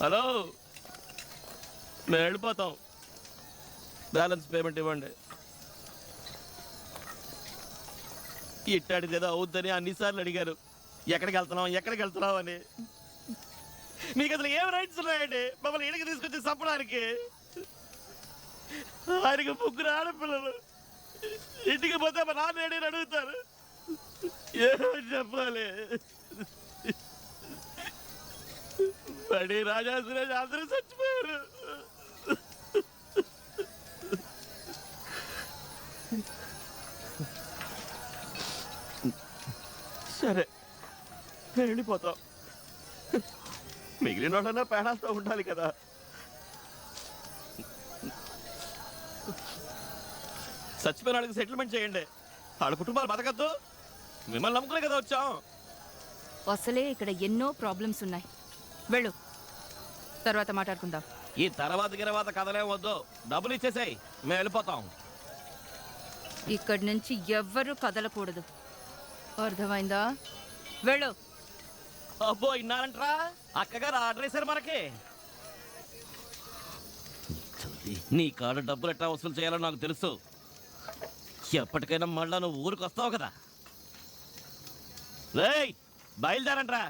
Hello, మేము వెళ్ళిపోతాం. Balance payment ఇవ్వండి. ఇట్టాడిది ఏదో అవుద్దని అన్నిసార్లు అడిగారు. ఎక్కడికి వెళ్తున్నాం అని. మీకు అసలు ఏం రైట్స్ ఉన్నాయండి మమ్మల్ని ఇంటికి తీసుకొచ్చి చంపడానికి? ఆయనకి 3 ఆడపిల్లలు. ఇంటికి పోతే మా నాన్న ఏడని అడుగుతారు. ఏమో చెప్పాలి. పడి రాజా సురేష్ అందరూ చచ్చిపోయారు. సరే, వెళ్ళిపోతాం. మిగిలిన వాళ్ళన్నా పేడాలతో ఉండాలి కదా. చచ్చిపోయిన వాళ్ళకి సెటిల్మెంట్ చేయండి. వాళ్ళ కుటుంబాలు బతకద్దు. మిమ్మల్ని నమ్ముకునే కదా వచ్చాం. అసలే ఇక్కడ ఎన్నో ప్రాబ్లమ్స్ ఉన్నాయి. వెళ్ళు, తర్వాత మాట్లాడుకుందాం. ఈ తర్వాత కథలే వద్దు. డబ్బులు ఇచ్చేసాయి, మేము వెళ్ళిపోతాం. ఇక్కడి నుంచి ఎవ్వరూ కదలకూడదు, అర్థమైందా? వెళ్ళు. అబ్బో, ఇన్నారంట్రా? అక్కగారు ఆర్డర్ వేశారు మనకి. నీ కాడ డబ్బులు ఎట్టా వసూలు చేయాలో నాకు తెలుసు. ఎప్పటికైనా మళ్ళా నువ్వు ఊరికి వస్తావు కదా. రేయ్, బయలుదేరంట్రా.